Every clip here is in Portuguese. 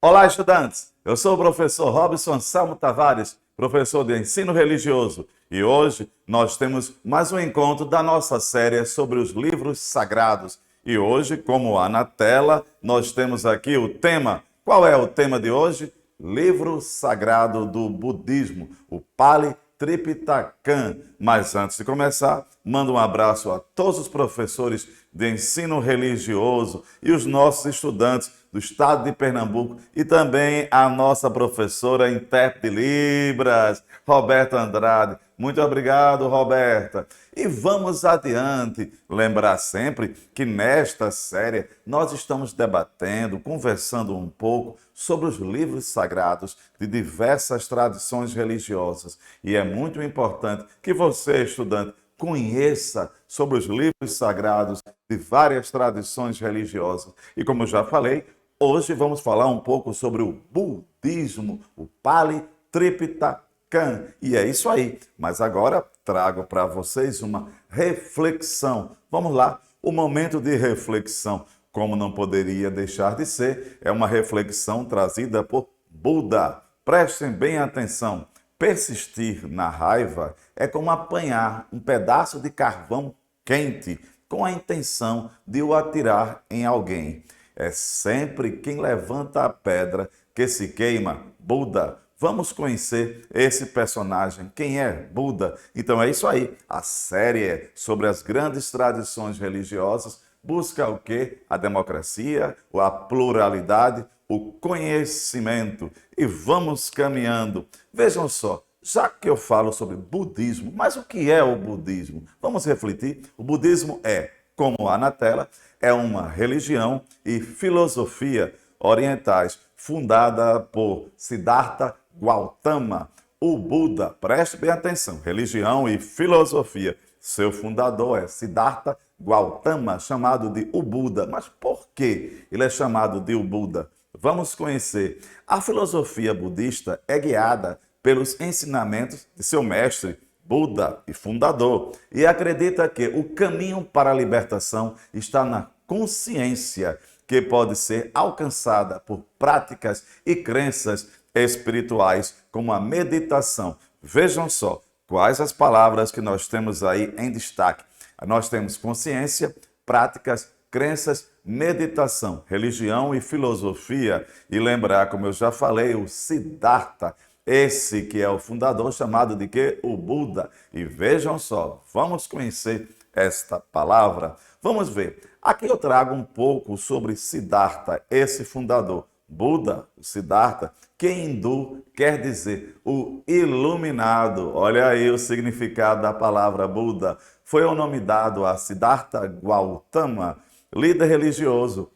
Olá, estudantes! Eu sou o professor Robson Anselmo Tavares, professor de ensino religioso, e hoje nós temos mais um encontro da nossa série sobre os livros sagrados. E hoje, como há na tela, nós temos aqui o tema. Qual é o tema de hoje? Livro Sagrado do Budismo, o Pali Tripitaka. Mas antes de começar, mando um abraço a todos os professores de ensino religioso e os nossos estudantes do estado de Pernambuco e também a nossa professora intérprete de Libras, Roberta Andrade. Muito obrigado, Roberta. E vamos adiante. Lembrar sempre que nesta série nós estamos debatendo, conversando um pouco sobre os livros sagrados de diversas tradições religiosas. E é muito importante que você, estudante, conheça sobre os livros sagrados de várias tradições religiosas. E como eu já falei, hoje vamos falar um pouco sobre o budismo, o Pali Tripitaka. E é isso aí. Mas agora trago para vocês uma reflexão. Vamos lá, o momento de reflexão, como não poderia deixar de ser, é uma reflexão trazida por Buda. Prestem bem atenção. Persistir na raiva é como apanhar um pedaço de carvão quente com a intenção de o atirar em alguém. É sempre quem levanta a pedra que se queima. Buda. Vamos conhecer esse personagem. Quem é Buda? Então é isso aí. A série sobre as grandes tradições religiosas busca o quê? A democracia, a pluralidade, o conhecimento. E vamos caminhando. Vejam só, já que eu falo sobre budismo, mas o que é o budismo? Vamos refletir. O budismo é, como há na tela, é uma religião e filosofia orientais fundada por Siddhartha Gautama, o Buda. Preste bem atenção, religião e filosofia. Seu fundador é Siddhartha Gautama, chamado de o Buda. Mas por que ele é chamado de o Buda? Vamos conhecer. A filosofia budista é guiada pelos ensinamentos de seu mestre, Buda e fundador, e acredita que o caminho para a libertação está na consciência, que pode ser alcançada por práticas e crenças espirituais, como a meditação. Vejam só quais as palavras que nós temos aí em destaque. Nós temos consciência, práticas, crenças, meditação, religião e filosofia. E lembrar, como eu já falei, o Siddhartha, esse que é o fundador, chamado de quê? O Buda. E vejam só, vamos conhecer esta palavra. Vamos ver. Aqui eu trago um pouco sobre Siddhartha, esse fundador. Buda, o Siddhartha, que em hindu quer dizer o iluminado. Olha aí o significado da palavra Buda. Foi o nome dado a Siddhartha Gautama, líder religioso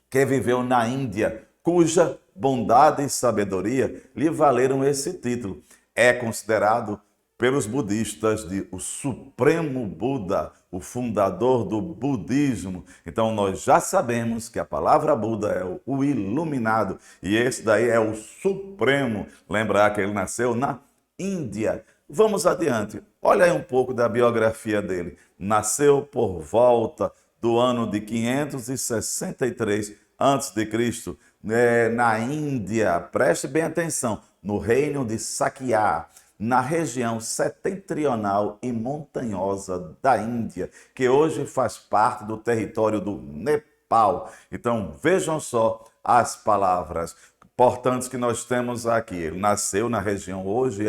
que viveu na Índia, cuja bondade e sabedoria lhe valeram esse título. É considerado pelos budistas de o Supremo Buda, o fundador do budismo. Então nós já sabemos que a palavra Buda é o iluminado e esse daí é o Supremo. Lembrar que ele nasceu na Índia. Vamos adiante. Olha aí um pouco da biografia dele. Nasceu por volta do ano de 563 a.C., na Índia. Preste bem atenção, no reino de Sakya, na região setentrional e montanhosa da Índia, que hoje faz parte do território do Nepal. Então, vejam só as palavras importantes que nós temos aqui. Ele nasceu na região, hoje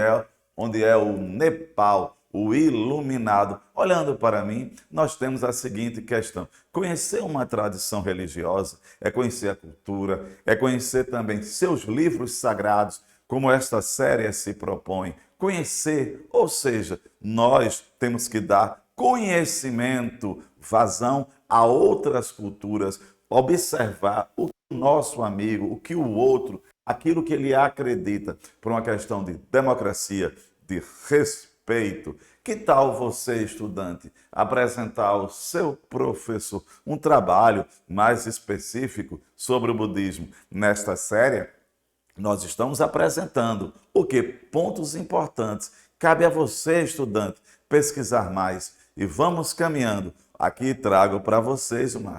onde é o Nepal, o iluminado. Olhando para mim, nós temos a seguinte questão. Conhecer uma tradição religiosa é conhecer a cultura, é conhecer também seus livros sagrados, como esta série se propõe. Conhecer, ou seja, nós temos que dar conhecimento, vazão a outras culturas, observar o que o nosso amigo, o que o outro, aquilo que ele acredita, por uma questão de democracia, de respeito. Que tal você, estudante, apresentar ao seu professor um trabalho mais específico sobre o budismo? Nesta série, nós estamos apresentando o que? Pontos importantes. Cabe a você, estudante, pesquisar mais. E vamos caminhando. Aqui trago para vocês uma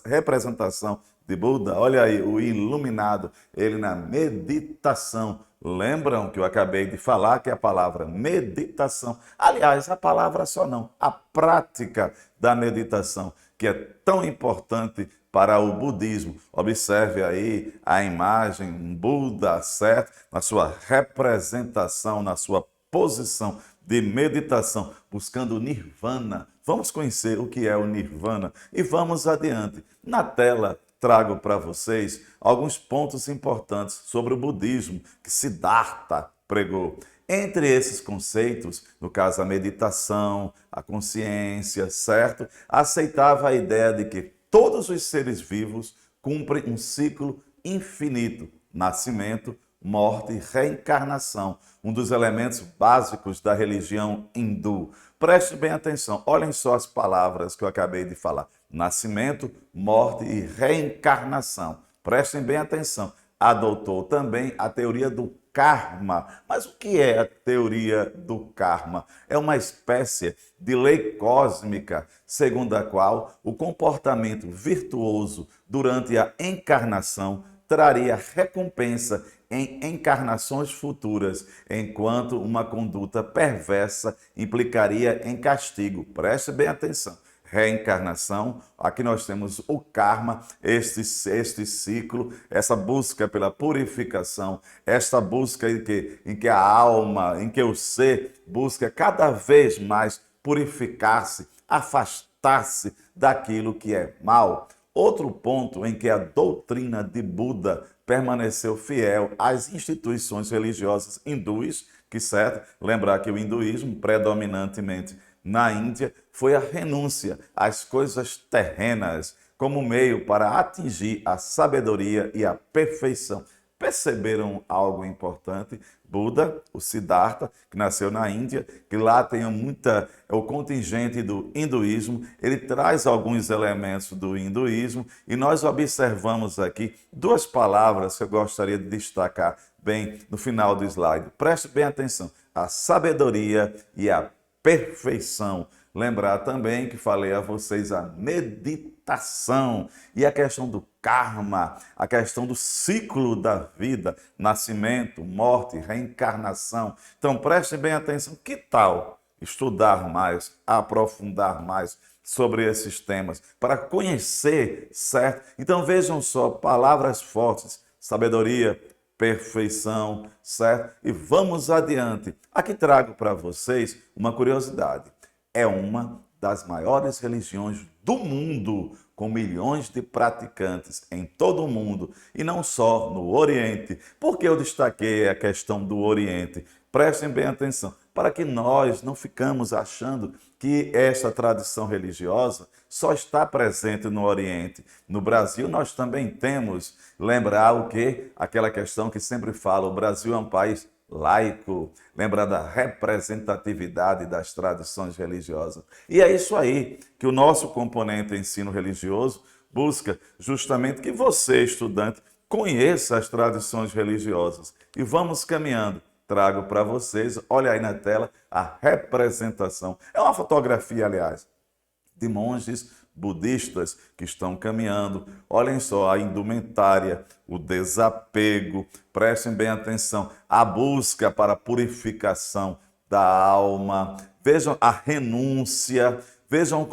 representação de Buda. Olha aí, o iluminado, ele na meditação. Lembram que eu acabei de falar que é a palavra meditação. Aliás, a palavra só não, a prática da meditação, que é tão importante para o budismo. Observe aí a imagem, um Buda, certo? Na sua representação, na sua posição de meditação, buscando o nirvana. Vamos conhecer o que é o nirvana e vamos adiante. Na tela, trago para vocês alguns pontos importantes sobre o budismo que Siddhartha pregou. Entre esses conceitos, no caso a meditação, a consciência, certo? Aceitava a ideia de que todos os seres vivos cumprem um ciclo infinito: nascimento, morte e reencarnação, um dos elementos básicos da religião hindu. Preste bem atenção, olhem só as palavras que eu acabei de falar: nascimento, morte e reencarnação. Prestem bem atenção. Adotou também a teoria do karma. Mas o que é a teoria do karma? É uma espécie de lei cósmica, segundo a qual o comportamento virtuoso durante a encarnação traria recompensa em encarnações futuras, enquanto uma conduta perversa implicaria em castigo. Preste bem atenção. Reencarnação, aqui nós temos o karma, este ciclo, essa busca pela purificação, esta busca em que a alma, em que o ser busca cada vez mais purificar-se, afastar-se daquilo que é mal. Outro ponto em que a doutrina de Buda permaneceu fiel às instituições religiosas hindus, que certo, lembrar que o hinduísmo predominantemente na Índia foi a renúncia às coisas terrenas como meio para atingir a sabedoria e a perfeição. Perceberam algo importante? Buda, o Siddhartha, que nasceu na Índia, que lá tem o contingente do hinduísmo, ele traz alguns elementos do hinduísmo e nós observamos aqui duas palavras que eu gostaria de destacar bem no final do slide. Preste bem atenção: a sabedoria e a perfeição. Lembrar também que falei a vocês a meditação e a questão do karma, a questão do ciclo da vida, nascimento, morte, reencarnação. Então prestem bem atenção, que tal estudar mais, aprofundar mais sobre esses temas, para conhecer, certo? Então vejam só, palavras fortes: sabedoria, perfeição, certo? E vamos adiante. Aqui trago para vocês uma curiosidade. É uma das maiores religiões do mundo, com milhões de praticantes em todo o mundo e não só no Oriente. Por que eu destaquei a questão do Oriente? Prestem bem atenção, para que nós não ficamos achando que essa tradição religiosa só está presente no Oriente. No Brasil nós também temos, lembrar o quê? Aquela questão que sempre falo: o Brasil é um país laico, lembrar da representatividade das tradições religiosas. E é isso aí que o nosso componente ensino religioso busca, justamente que você, estudante, conheça as tradições religiosas. E vamos caminhando. Trago para vocês, olha aí na tela, a representação. É uma fotografia, aliás, de monges budistas que estão caminhando. Olhem só a indumentária, o desapego. Prestem bem atenção, a busca para a purificação da alma. Vejam a renúncia, vejam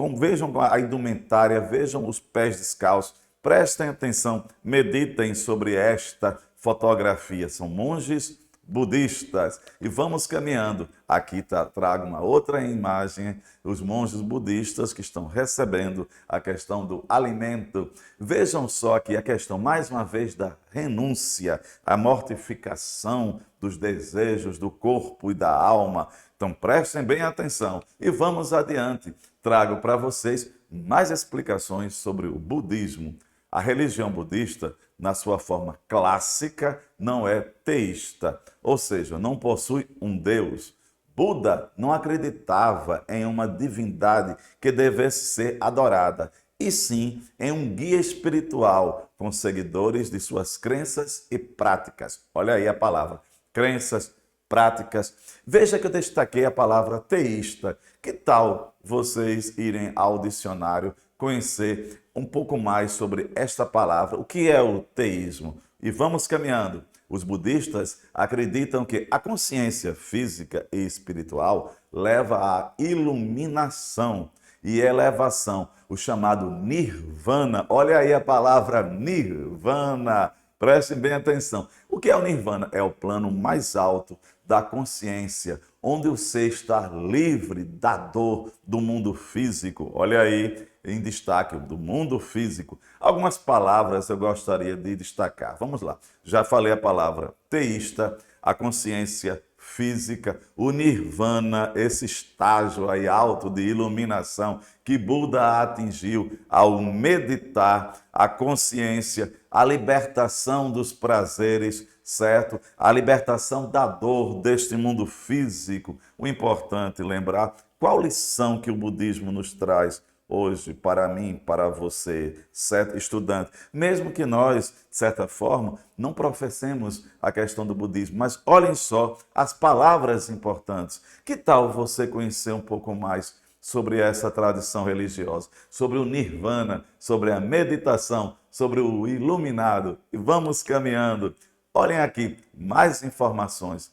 a indumentária, vejam os pés descalços. Prestem atenção, meditem sobre esta fotografia. São monges budistas. E vamos caminhando. Aqui trago uma outra imagem, os monges budistas que estão recebendo a questão do alimento. Vejam só aqui a questão, mais uma vez, da renúncia, a mortificação dos desejos do corpo e da alma. Então prestem bem atenção e vamos adiante. Trago para vocês mais explicações sobre o budismo. A religião budista, na sua forma clássica, não é teísta, ou seja, não possui um Deus. Buda não acreditava em uma divindade que devesse ser adorada, e sim em um guia espiritual com seguidores de suas crenças e práticas. Olha aí a palavra, crenças, práticas. Veja que eu destaquei a palavra teísta. Que tal vocês irem ao dicionário conhecer um pouco mais sobre esta palavra, o que é o teísmo. E vamos caminhando. Os budistas acreditam que a consciência física e espiritual leva à iluminação e elevação, o chamado nirvana. Olha aí a palavra nirvana. Prestem bem atenção. O que é o nirvana? É o plano mais alto da consciência, onde o ser está livre da dor do mundo físico. Olha aí, em destaque, do mundo físico. Algumas palavras eu gostaria de destacar. Vamos lá. Já falei a palavra teísta, a consciência física, o nirvana, esse estágio aí alto de iluminação que Buda atingiu ao meditar a consciência, a libertação dos prazeres, certo? A libertação da dor deste mundo físico. O importante lembrar qual lição que o budismo nos traz hoje para mim, para você, certo, estudante. Mesmo que nós, de certa forma, não professemos a questão do budismo, mas olhem só as palavras importantes. Que tal você conhecer um pouco mais sobre essa tradição religiosa, sobre o nirvana, sobre a meditação, sobre o iluminado? E vamos caminhando. Olhem aqui, mais informações.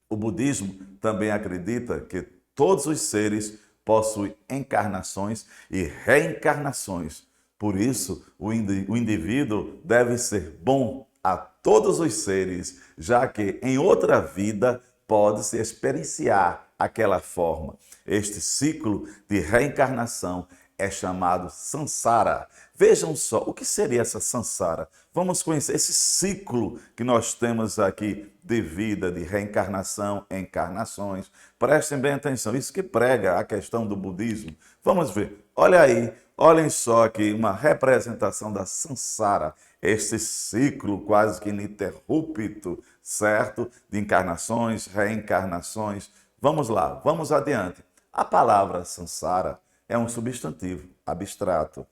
O budismo também acredita que todos os seres possuem encarnações e reencarnações. Por isso, o indivíduo deve ser bom a todos os seres, já que em outra vida pode-se experienciar aquela forma. Este ciclo de reencarnação é chamado samsara. Vejam só, o que seria essa samsara? Vamos conhecer esse ciclo que nós temos aqui de vida, de reencarnação, encarnações. Prestem bem atenção, isso que prega a questão do budismo. Vamos ver, olha aí, olhem só aqui uma representação da samsara, este ciclo quase que ininterrupto, certo? De encarnações, reencarnações. Vamos lá, vamos adiante. A palavra samsara é um substantivo abstrato,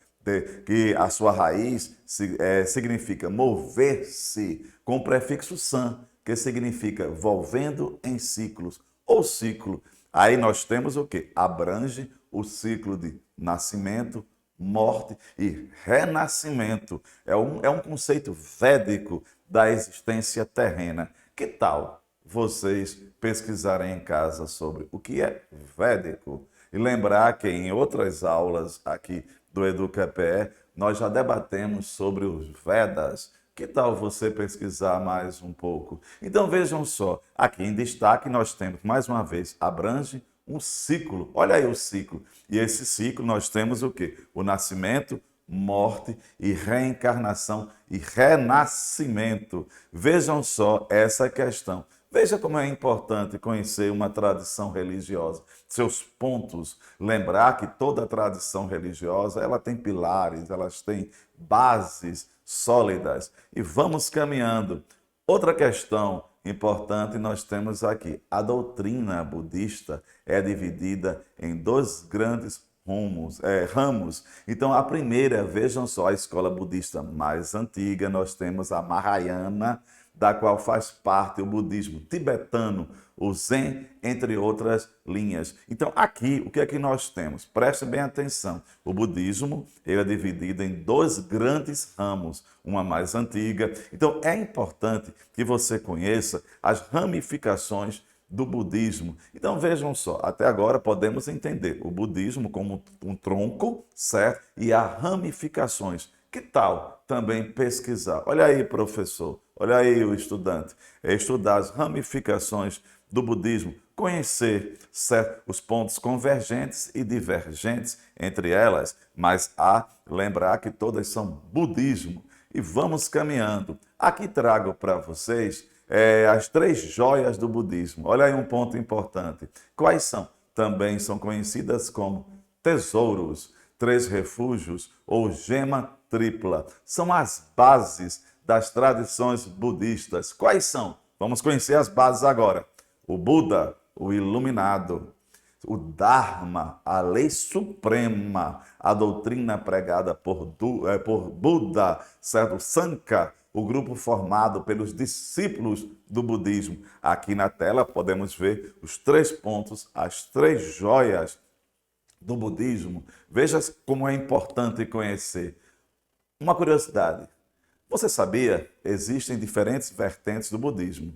que a sua raiz significa mover-se, com o prefixo san, que significa volvendo em ciclos, ou ciclo. Aí nós temos o quê? Abrange o ciclo de nascimento, morte e renascimento. É um conceito védico da existência terrena. Que tal vocês pesquisarem em casa sobre o que é védico? E lembrar que em outras aulas aqui do EducaPE, nós já debatemos sobre os Vedas. Que tal você pesquisar mais um pouco? Então vejam só, aqui em destaque nós temos, mais uma vez, abrange um ciclo. Olha aí o ciclo. E esse ciclo nós temos o quê? O nascimento, morte e reencarnação e renascimento. Vejam só essa questão. Veja como é importante conhecer uma tradição religiosa, seus pontos. Lembrar que toda tradição religiosa ela tem pilares, elas têm bases sólidas. E vamos caminhando. Outra questão importante nós temos aqui. A doutrina budista é dividida em dois grandes ramos. Então, a primeira, vejam só, a escola budista mais antiga, nós temos a Mahayana, da qual faz parte o budismo tibetano, o Zen, entre outras linhas. Então, aqui, o que é que nós temos? Preste bem atenção. O budismo ele é dividido em dois grandes ramos, uma mais antiga. Então, é importante que você conheça as ramificações do budismo. Então, vejam só, até agora podemos entender o budismo como um tronco, certo? E há ramificações. Que tal também pesquisar? Olha aí, professor, olha aí o estudante. É estudar as ramificações do budismo, conhecer, certo, os pontos convergentes e divergentes entre elas, mas lembrar que todas são budismo. E vamos caminhando. Aqui trago para vocês as três joias do budismo. Olha aí um ponto importante. Quais são? Também são conhecidas como tesouros, três refúgios ou gema tripla. São as bases das tradições budistas. Quais são? Vamos conhecer as bases agora. O Buda, o iluminado. O Dharma, a lei suprema. A doutrina pregada por Buda, certo? O Sankhya, o grupo formado pelos discípulos do budismo. Aqui na tela podemos ver os três pontos, as três joias do budismo, veja como é importante conhecer. Uma curiosidade, você sabia? Existem diferentes vertentes do budismo.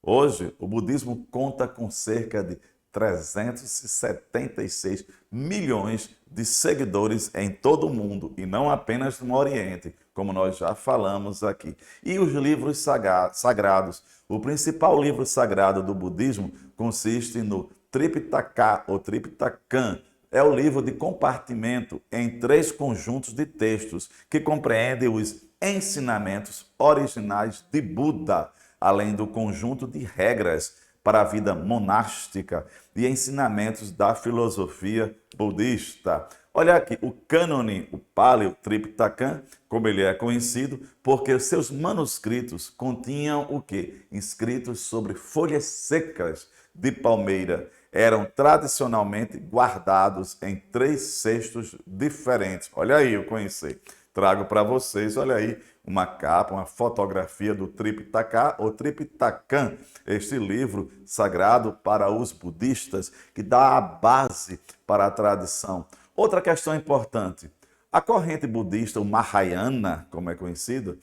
Hoje, o budismo conta com cerca de 376 milhões de seguidores em todo o mundo, e não apenas no Oriente, como nós já falamos aqui. E os livros sagrados, o principal livro sagrado do budismo consiste no Tripitaka ou Tripitakan. É o livro de compartimento em 3 conjuntos de textos que compreendem os ensinamentos originais de Buda, além do conjunto de regras para a vida monástica e ensinamentos da filosofia budista. Olha aqui, o cânone, o Pali, o Tripitakan, como ele é conhecido, porque os seus manuscritos continham o quê? Inscritos sobre folhas secas de palmeira. Eram tradicionalmente guardados em 3 cestos diferentes. Olha aí, eu conheci. Trago para vocês, olha aí, uma capa, uma fotografia do Tripitaka ou Tripitakan, este livro sagrado para os budistas, que dá a base para a tradição. Outra questão importante, a corrente budista, o Mahayana, como é conhecido,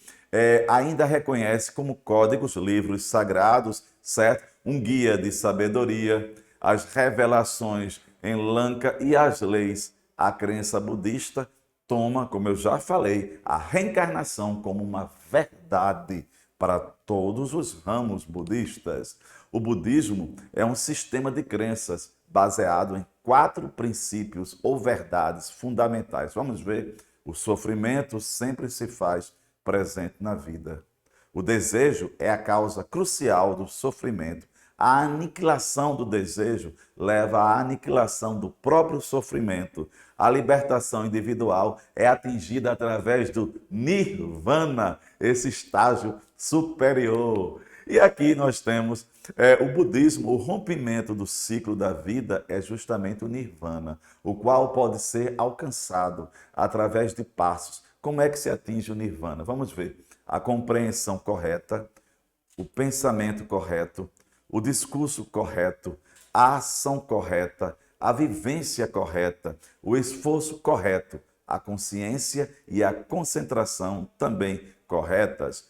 ainda reconhece como códigos livros sagrados, certo? Um guia de sabedoria, as revelações em Lanka e as leis. A crença budista toma, como eu já falei, a reencarnação como uma verdade para todos os ramos budistas. O budismo é um sistema de crenças baseado em 4 princípios ou verdades fundamentais. Vamos ver, o sofrimento sempre se faz presente na vida. O desejo é a causa crucial do sofrimento. A aniquilação do desejo leva à aniquilação do próprio sofrimento. A libertação individual é atingida através do nirvana, esse estágio superior. E aqui nós temos o budismo, o rompimento do ciclo da vida é justamente o nirvana, o qual pode ser alcançado através de passos. Como é que se atinge o nirvana? Vamos ver. A compreensão correta, o pensamento correto, o discurso correto, a ação correta, a vivência correta, o esforço correto, a consciência e a concentração também corretas.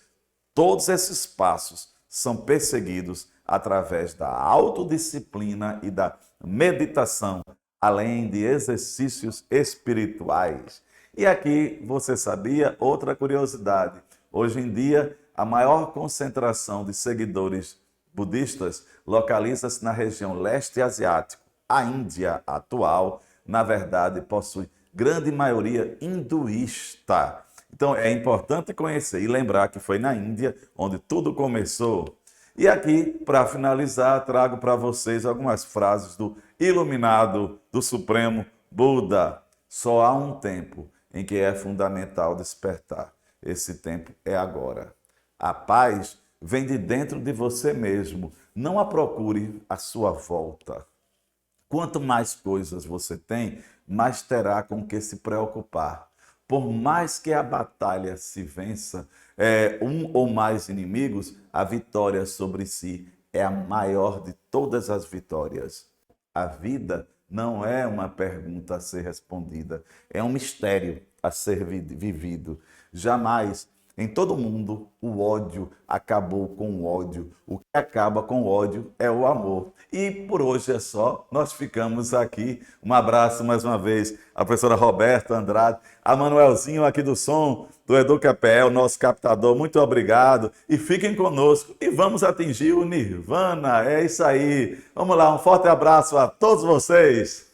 Todos esses passos são perseguidos através da autodisciplina e da meditação, além de exercícios espirituais. E aqui, você sabia, outra curiosidade, hoje em dia, a maior concentração de seguidores budistas localiza-se na região leste asiático. A Índia atual, na verdade, possui grande maioria hinduísta. Então é importante conhecer e lembrar que foi na Índia onde tudo começou. E aqui, para finalizar, trago para vocês algumas frases do iluminado, do Supremo Buda. Só há um tempo em que é fundamental despertar. Esse tempo é agora. A paz vem de dentro de você mesmo. Não a procure à sua volta. Quanto mais coisas você tem, mais terá com que se preocupar. Por mais que a batalha se vença, um ou mais inimigos, a vitória sobre si é a maior de todas as vitórias. A vida não é uma pergunta a ser respondida, é um mistério a ser vivido. Jamais, em todo mundo, o ódio acabou com o ódio. O que acaba com o ódio é o amor. E por hoje é só. Nós ficamos aqui. Um abraço mais uma vez à professora Roberta Andrade, a Manuelzinho aqui do som, do EducaPE, nosso captador. Muito obrigado. E fiquem conosco e vamos atingir o Nirvana. É isso aí. Vamos lá, um forte abraço a todos vocês.